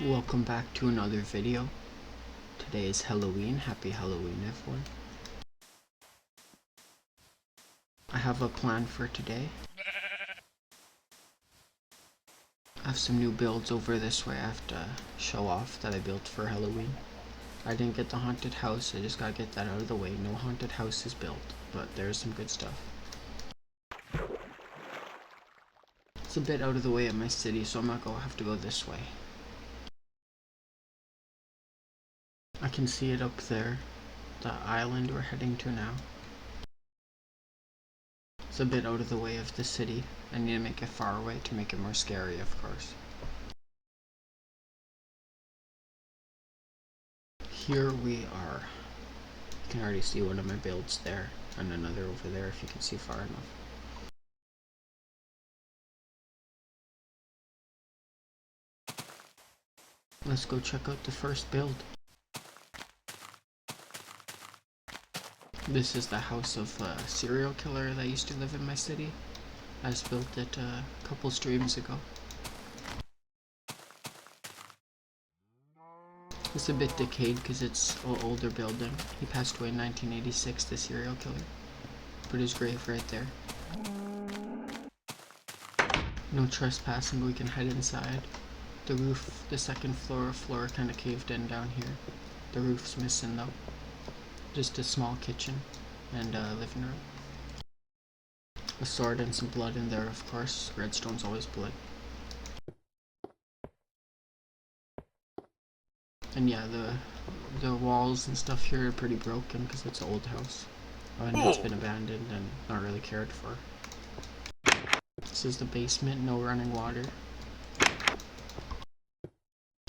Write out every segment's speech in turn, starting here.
Welcome back to another video. Today is Halloween. Happy Halloween, everyone. I have a plan for today. I have some new builds over this way I have to show off that I built for Halloween. I didn't get the haunted house, I just gotta get that out of the way. No haunted house is built, but there's some good stuff. It's a bit out of the way of my city, so I'm not gonna have to go this way. I can see it up there, the island we're heading to now. It's a bit out of the way of the city. I need to make it far away to make it more scary, of course. Here we are. You can already see one of my builds there, and another over there if you can see far enough. Let's go check out the first build. This is the house of a serial killer that used to live in my city. I just built it a couple streams ago. It's a bit decayed because it's an older building. He passed away in 1986, the serial killer. Put his grave right there. No trespassing, but we can head inside. The roof, the second floor kind of caved in down here. The roof's missing though. Just a small kitchen and a living room. A sword and some blood in there, of course. Redstone's always blood. And yeah, the walls and stuff here are pretty broken because it's an old house. And it's been abandoned and not really cared for. This is the basement, no running water.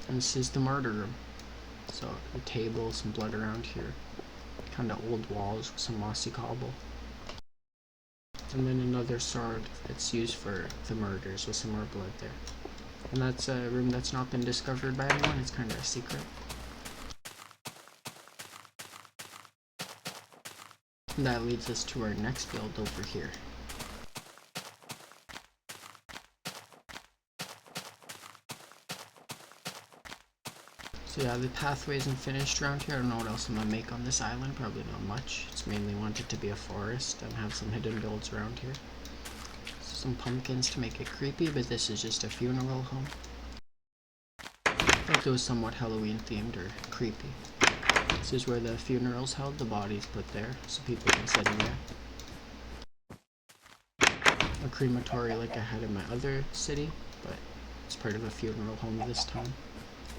And this is the murder room. So, a table, some blood around here. Kind of old walls with some mossy cobble. And then another sword that's used for the murders with some more blood there. And that's a room that's not been discovered by anyone, it's kind of a secret. And that leads us to our next build over here. So yeah, the pathway isn't finished around here. I don't know what else I'm gonna make on this island, probably not much. It's mainly wanted to be a forest and have some hidden builds around here. Some pumpkins to make it creepy, but this is just a funeral home. I thought it was somewhat Halloween themed or creepy. This is where the funeral's held, the body's put there, so people can sit in there. A crematory like I had in my other city, but it's part of a funeral home this time.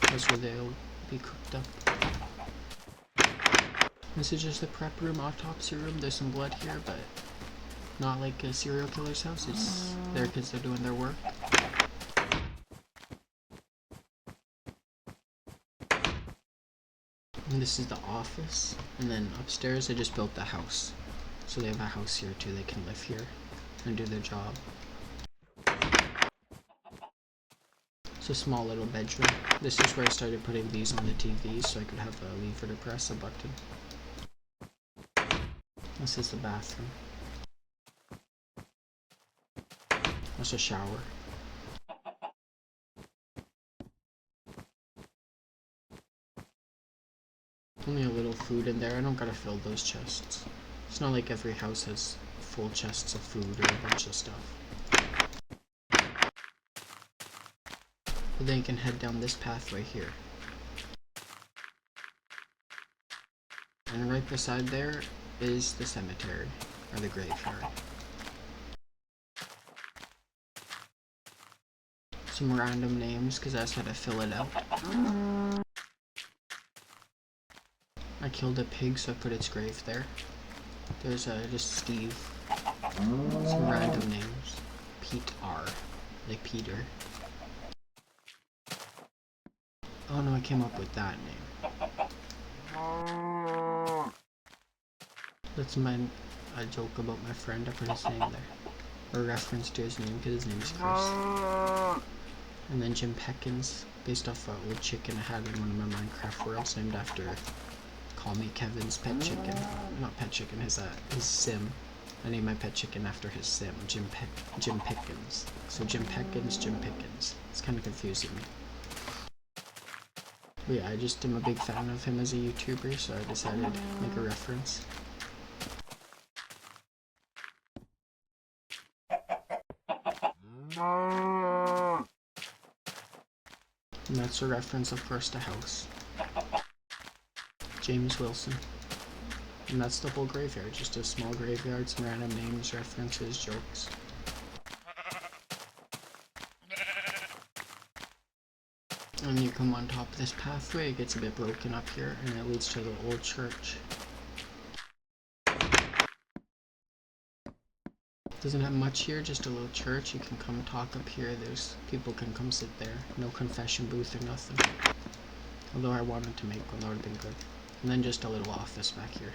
That's where they'll be cooked up. This is just a prep room, autopsy room. There's some blood here, but not like a serial killer's house. It's there because they're doing their work. And this is the office. And then upstairs I just built the house. So they have a house here too. They can live here and do their job. It's a small little bedroom. This is where I started putting these on the TV so I could have a lever to press a button. This is the bathroom. That's a shower. Only a little food in there. I don't gotta fill those chests. It's not like every house has full chests of food or a bunch of stuff. But then you can head down this pathway here. And right beside there is the cemetery, or the graveyard. Some random names, because I just had to fill it out. I killed a pig, so I put its grave there. There's just Steve. Some random names. Pete R. Like Peter. Oh no, I came up with that name. That's a joke about my friend. I put his name there. Or reference to his name because his name's Chris. And then Jim Peckins, based off an old chicken I had in one of my Minecraft worlds named after Call Me Kevin's pet chicken. Not pet chicken, his sim. I named my pet chicken after his sim, Jim Pickens. So Jim Peckins, Jim Pickens. It's kind of confusing me. But yeah, I just am a big fan of him as a YouTuber, so I decided to make a reference. And that's a reference, of course, to House. James Wilson. And that's the whole graveyard, just a small graveyard, some random names, references, jokes. And you come on top of this pathway, it gets a bit broken up here, and it leads to the old church. Doesn't have much here, just a little church. You can come talk up here. There's people can come sit there. No confession booth or nothing. Although I wanted to make one, that would have been good. And then just a little office back here.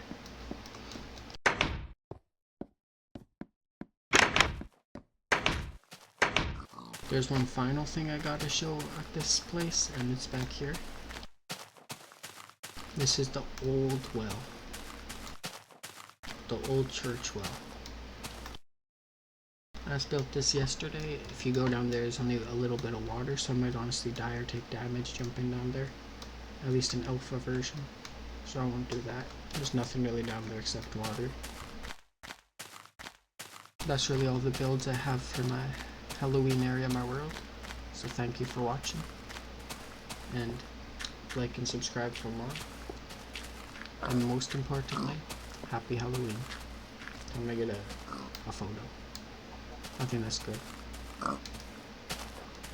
There's one final thing I gotta show at this place, and it's back here. This is the old well. The old church well. I just built this yesterday. If you go down there, there's only a little bit of water, so I might honestly die or take damage jumping down there. At least in alpha version. So I won't do that. There's nothing really down there except water. That's really all the builds I have for my Halloween area of my world. So thank you for watching. And like and subscribe for more. And most importantly, happy Halloween. I'm gonna get a photo. I think that's good.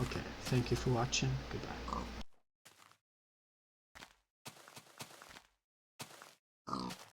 Okay, thank you for watching. Goodbye.